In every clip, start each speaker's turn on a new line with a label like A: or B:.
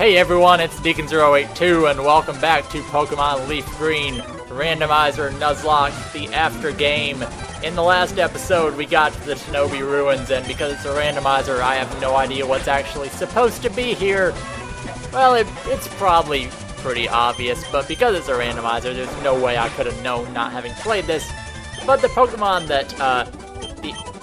A: Hey everyone, it's Deacon082 and welcome back to Pokemon LeafGreen Randomizer Nuzlocke, the Aftergame. In the last episode, we got to the Shinobi Ruins, and because it's a randomizer, I have no idea what's actually supposed to be here. Well, it's probably pretty obvious, but because it's a randomizer, there's no way I could have known not having played this. But the Pokemon that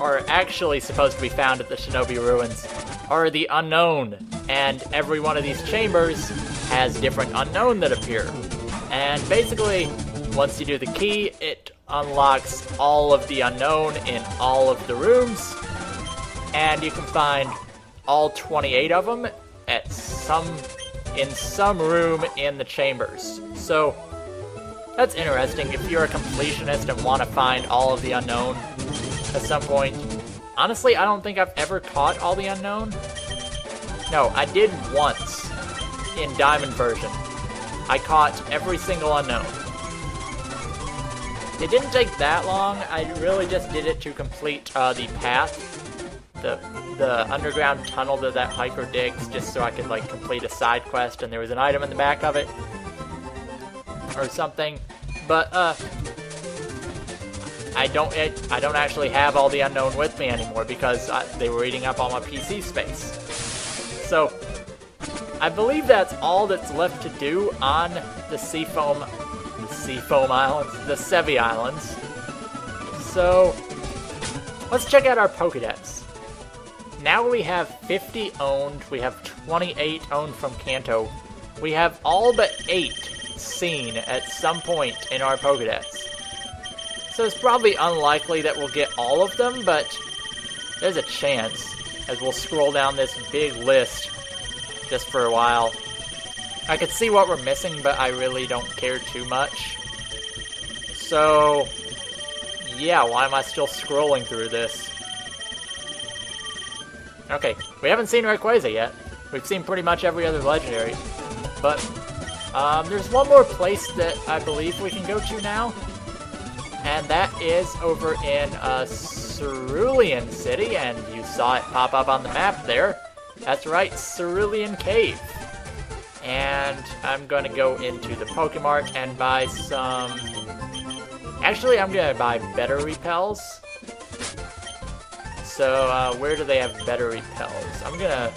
A: are actually supposed to be found at the Shinobi Ruins are the unknown, and every one of these chambers has different unknown that appear. And basically, once you do the key, it unlocks all of the unknown in all of the rooms, and you can find all 28 of them at in some room in the chambers. So that's interesting if you're a completionist and want to find all of the unknown at some point. Honestly, I don't think I've ever caught all the unknown. No, I did once in Diamond version. I caught every single unknown. It didn't take that long. I really just did it to complete the path, the underground tunnel that hiker digs, just so I could like complete a side quest, and there was an item in the back of it or something. But I don't actually have all the unknown with me anymore because they were eating up all my PC space. So I believe that's all that's left to do on the Seafoam Islands, the Sevi Islands. So let's check out our Pokédex. Now we have 50 owned, we have 28 owned from Kanto. We have all but 8 seen at some point in our Pokédex. So it's probably unlikely that we'll get all of them, but there's a chance as we'll scroll down this big list just for a while. I could see what we're missing, but I really don't care too much. So, yeah, why am I still scrolling through this? Okay, we haven't seen Rayquaza yet. We've seen pretty much every other legendary. But there's one more place that I believe we can go to now. And that is over in Cerulean City, and you saw it pop up on the map there. That's right, Cerulean Cave. And I'm going to go into the Pokemart and buy some... Actually, I'm going to buy better repels. So, where do they have better repels? I'm going to...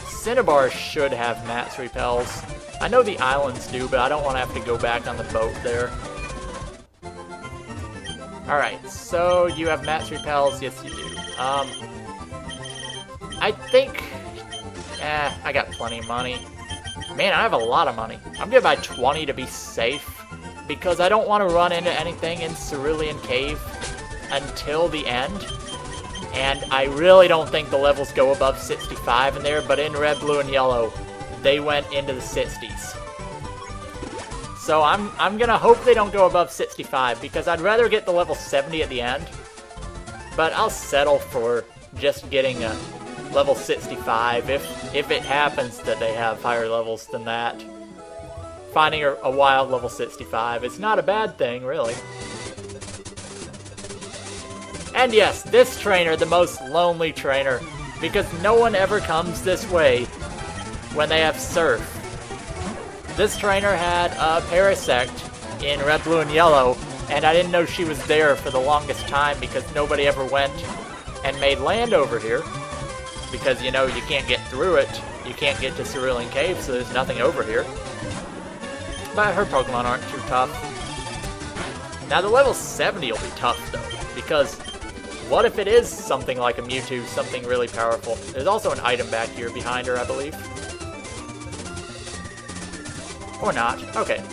A: Cinnabar should have Matt's repels. I know the islands do, but I don't want to have to go back on the boat there. Alright, so you have Matt's repels? Yes, you do. I think... I got plenty of money. Man, I have a lot of money. I'm gonna buy 20 to be safe, because I don't want to run into anything in Cerulean Cave until the end. And I really don't think the levels go above 65 in there, but in Red, Blue, and Yellow, they went into the 60s. So I'm gonna hope they don't go above 65, because I'd rather get the level 70 at the end. But I'll settle for just getting a level 65 if it happens that they have higher levels than that. Finding a wild level 65 is not a bad thing, really. And yes, this trainer, the most lonely trainer, because no one ever comes this way when they have Surf. This trainer had a Parasect in Red, Blue, and Yellow, and I didn't know she was there for the longest time because nobody ever went and made land over here. Because, you know, you can't get through it. You can't get to Cerulean Cave, so there's nothing over here. But her Pokemon aren't too tough. Now, the level 70 will be tough, though, because what if it is something like a Mewtwo, something really powerful? There's also an item back here behind her, I believe. Or not. Okay.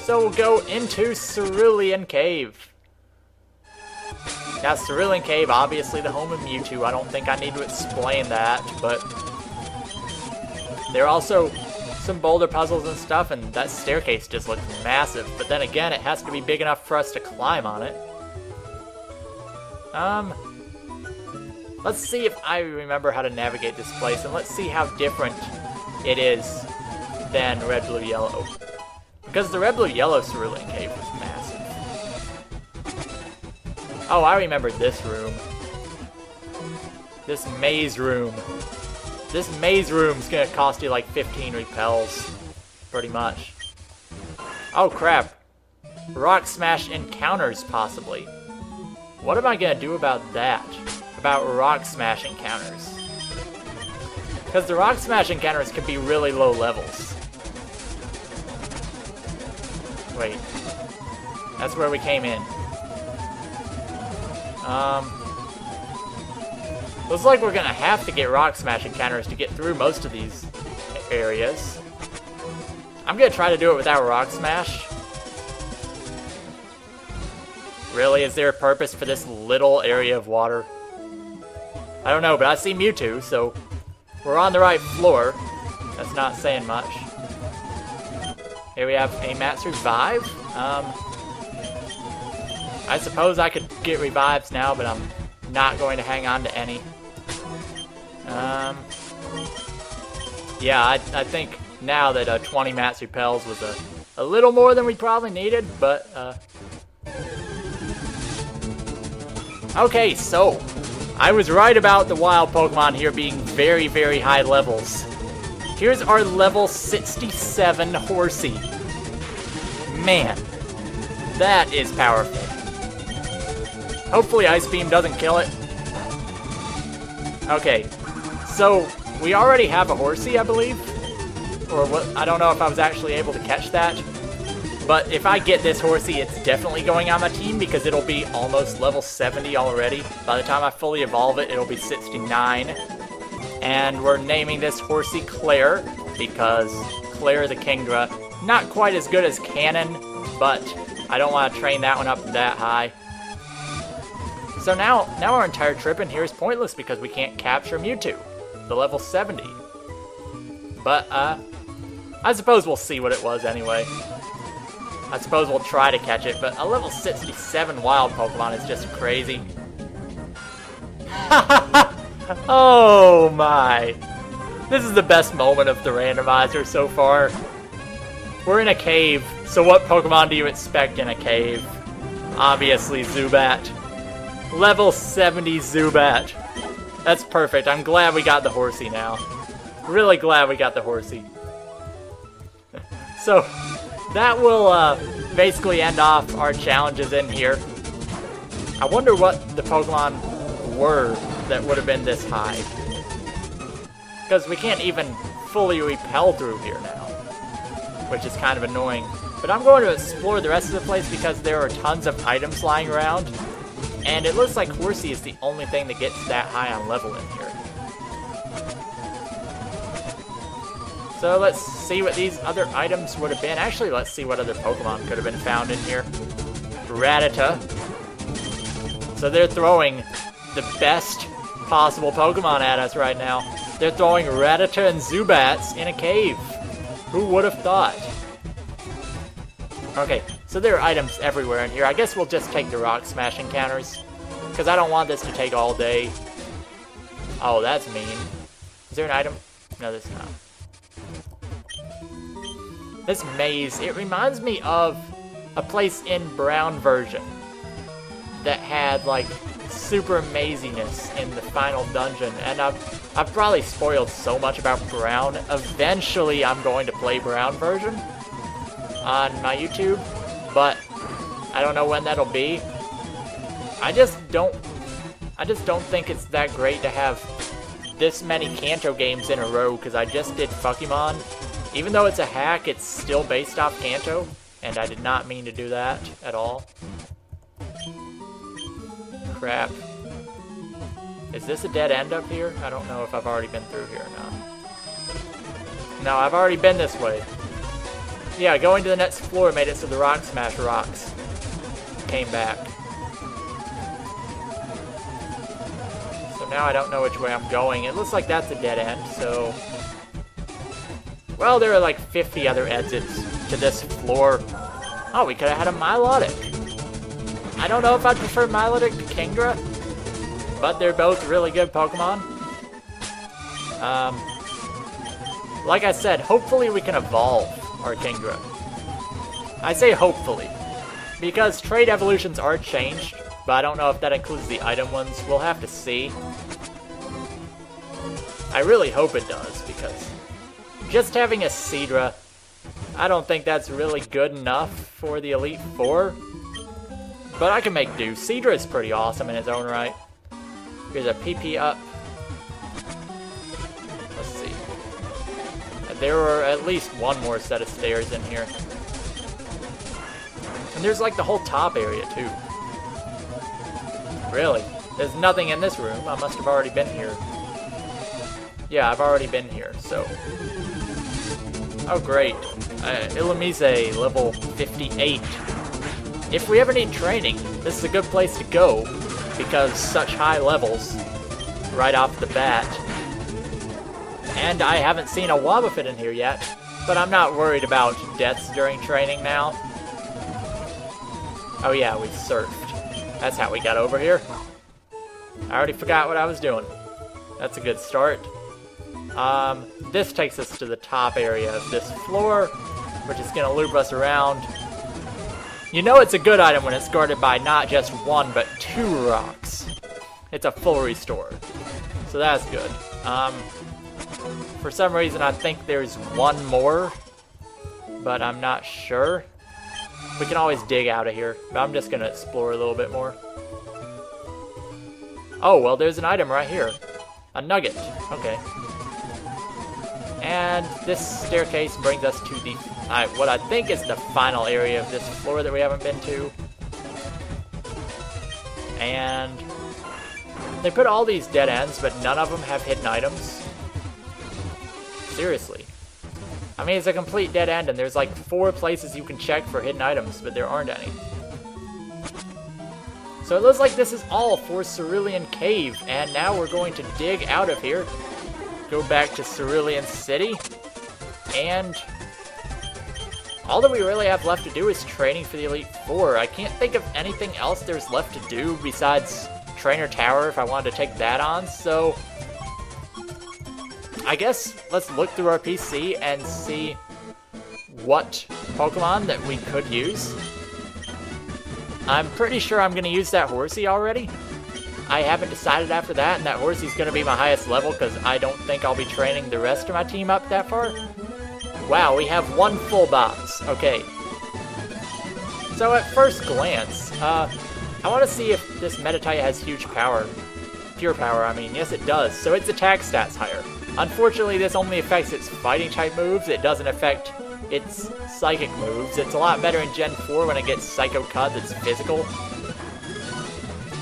A: So we'll go into Cerulean Cave. Now, Cerulean Cave, obviously the home of Mewtwo. I don't think I need to explain that, but there are also some boulder puzzles and stuff, and that staircase just looks massive. But then again, it has to be big enough for us to climb on it. Let's see if I remember how to navigate this place, and let's see how different it is than Red, Blue, Yellow. Because the Red, Blue, Yellow Cerulean Cave was massive. Oh, I remember this room. This maze room. This maze room's gonna cost you like 15 repels. Pretty much. Oh crap. Rock Smash encounters, possibly. What am I gonna do about that? About Rock Smash encounters? Because the Rock Smash encounters can be really low levels. Wait. That's where we came in. Looks like we're gonna have to get Rock Smash encounters to get through most of these areas. I'm gonna try to do it without Rock Smash. Really? Is there a purpose for this little area of water? I don't know, but I see Mewtwo, so we're on the right floor. That's not saying much. Here we have a Matt's Revive. I suppose I could get revives now, but I'm not going to hang on to any. Yeah, I think now that 20 Matt's Repels was a little more than we probably needed, but okay, so I was right about the wild Pokemon here being very, very high levels. Here's our level 67 Horsey. Man, that is powerful. Hopefully Ice Beam doesn't kill it. Okay, so we already have a Horsey, I believe. Or what? I don't know if I was actually able to catch that. But if I get this Horsey, it's definitely going on my team because it'll be almost level 70 already. By the time I fully evolve it, it'll be 69. And we're naming this Horsey Claire because Claire the Kingdra, not quite as good as Cannon, but I don't want to train that one up that high. So now our entire trip in here is pointless because we can't capture Mewtwo, the level 70. But I suppose we'll see what it was anyway. I suppose we'll try to catch it, but a level 67 wild Pokemon is just crazy. Oh my. This is the best moment of the randomizer so far. We're in a cave, so what Pokemon do you expect in a cave? Obviously Zubat. Level 70 Zubat. That's perfect. I'm glad we got the Horsey now. Really glad we got the Horsey. So, that will basically end off our challenges in here. I wonder what the Pokemon were that would have been this high. Because we can't even fully repel through here now, which is kind of annoying. But I'm going to explore the rest of the place because there are tons of items lying around. And it looks like Horsey is the only thing that gets that high on level in here. So let's see what these other items would have been. Actually, let's see what other Pokemon could have been found in here. Rattata. So they're throwing the best possible Pokemon at us right now. They're throwing Rattata and Zubats in a cave. Who would have thought? Okay, so there are items everywhere in here. I guess we'll just take the Rock Smash encounters, because I don't want this to take all day. Oh, that's mean. Is there an item? No, there's not. This maze, it reminds me of a place in Brown version that had, like, super maziness in the final dungeon. And I've probably spoiled so much about Brown. Eventually, I'm going to play Brown version on my YouTube, but I don't know when that'll be. I just don't think it's that great to have this many Kanto games in a row, because I just did Pokemon. Even though it's a hack, it's still based off Kanto, and I did not mean to do that at all. Crap. Is this a dead end up here? I don't know if I've already been through here or not. No, I've already been this way. Yeah, going to the next floor made it so the Rock Smash rocks came back. So now I don't know which way I'm going. It looks like that's a dead end, so... Well, there are like 50 other exits to this floor. Oh, we could have had a Milotic. I don't know if I'd prefer Milotic to Kingdra, but they're both really good Pokemon. Like I said, hopefully we can evolve our Kingdra. I say hopefully, because trade evolutions are changed, but I don't know if that includes the item ones. We'll have to see. I really hope it does, because just having a Seadra, I don't think that's really good enough for the Elite Four. But I can make do. Seadra is pretty awesome in its own right. Here's a PP up. Let's see. There were at least one more set of stairs in here. And there's like the whole top area too. Really? There's nothing in this room. I must have already been here. Yeah, I've already been here, so. Oh, great. Illumise, level 58. If we ever need training, this is a good place to go, because such high levels right off the bat. And I haven't seen a Wobbuffet in here yet, but I'm not worried about deaths during training now. Oh yeah, we surfed. That's how we got over here. I already forgot what I was doing. That's a good start. This takes us to the top area of this floor, which is going to loop us around. You know it's a good item when it's guarded by not just one, but 2 rocks. It's a full restore. So that's good. For some reason I think there's one more, but I'm not sure. We can always dig out of here, but I'm just going to explore a little bit more. Oh, well, there's an item right here. A nugget. Okay. And this staircase brings us to the what I think is the final area of this floor that we haven't been to. And they put all these dead ends, but none of them have hidden items. Seriously. I mean, it's a complete dead end, and there's like 4 places you can check for hidden items, but there aren't any. So it looks like this is all for Cerulean Cave, and now we're going to dig out of here, go back to Cerulean City, and all that we really have left to do is training for the Elite Four. I can't think of anything else there's left to do besides Trainer Tower if I wanted to take that on, so I guess let's look through our PC and see what Pokemon that we could use. I'm pretty sure I'm going to use that Horsey already. I haven't decided after that, and that Horsey's going to be my highest level because I don't think I'll be training the rest of my team up that far. Wow, we have 1 full box. Okay. So at first glance, I want to see if this Meditite has huge power. Pure power, I mean. Yes, it does. So its attack stats higher. Unfortunately, this only affects its fighting type moves. It doesn't affect its psychic moves. It's a lot better in Gen 4 when it gets Psycho Cut that's physical.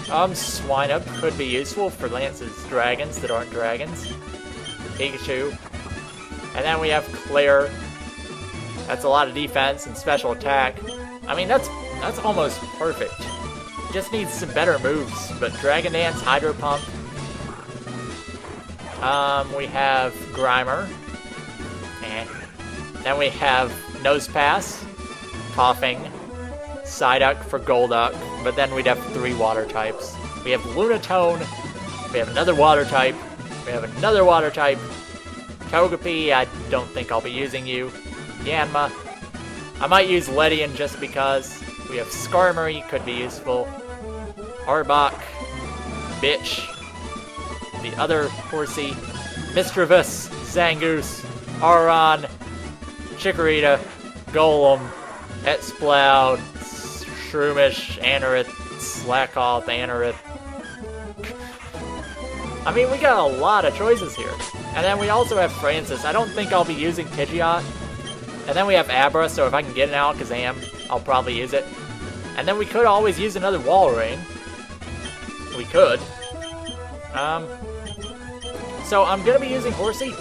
A: Swinub could be useful for Lance's dragons that aren't dragons. Pikachu. And then we have Claire. That's a lot of defense and special attack. I mean, that's almost perfect. Just needs some better moves, but Dragon Dance, Hydro Pump. We have Grimer. Then we have Nose Pass, Coughing, Psyduck for Golduck, but then we'd have 3 water types. We have Lunatone, we have another water type, we have another water type, Togepi, I don't think I'll be using you, Yanma, I might use Ledian just because, we have Skarmory, could be useful, Arbok, Bitch, the other Horsey, Mischievous, Zangoose, Aron, Chikorita, Golem, Exploud, Shroomish, Anorith, Slackoth, Anorith. I mean, we got a lot of choices here. And then we also have Francis. I don't think I'll be using Pidgeot. And then we have Abra, so if I can get an Alakazam, I'll probably use it. And then we could always use another Walrein. We could. So I'm going to be using Horsey.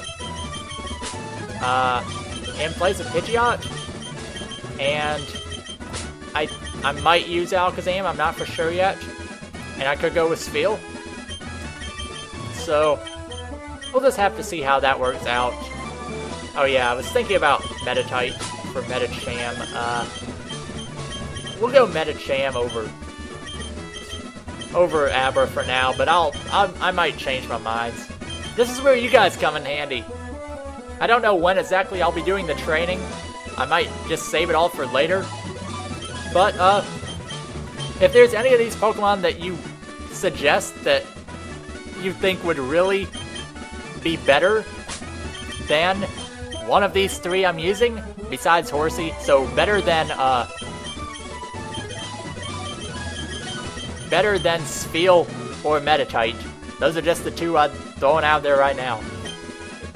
A: In place of Pidgeot. And I might use Alakazam, I'm not for sure yet. And I could go with Spheal. So, we'll just have to see how that works out. Oh yeah, I was thinking about Meditite for Medicham. We'll go Medicham over Abra for now, but I might change my minds. This is where you guys come in handy. I don't know when exactly I'll be doing the training. I might just save it all for later. But, if there's any of these Pokemon that you suggest that you think would really be better than one of these three I'm using, besides Horsey. So better than Spheal or Meditite. Those are just the two I'm throwing out there right now.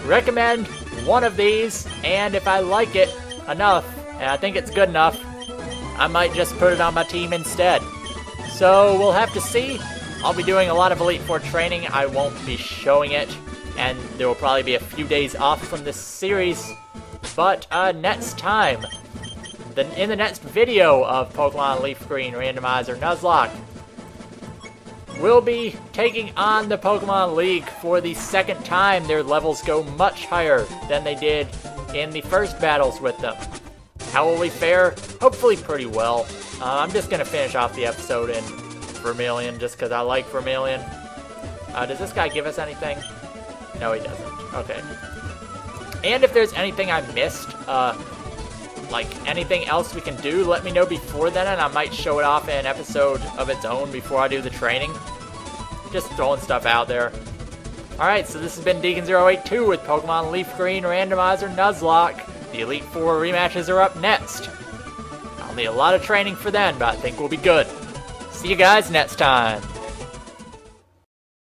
A: Recommend one of these, and if I like it enough, and I think it's good enough, I might just put it on my team instead. So we'll have to see. I'll be doing a lot of Elite Four training. I won't be showing it, and there will probably be a few days off from this series. But next time, in the next video of Pokemon LeafGreen Randomizer Nuzlocke, we'll be taking on the Pokemon League for the second time. Their levels go much higher than they did in the first battles with them. How will we fare? Hopefully pretty well. I'm just going to finish off the episode in Vermilion just because I like Vermilion. Does this guy give us anything? No, he doesn't. Okay. And if there's anything I missed, like anything else we can do, let me know before then, and I might show it off in an episode of its own before I do the training. Just throwing stuff out there. Alright, so this has been Deacon082 with Pokemon LeafGreen Randomizer Nuzlocke. The Elite Four rematches are up next. I'll need a lot of training for then, but I think we'll be good. See you guys next time.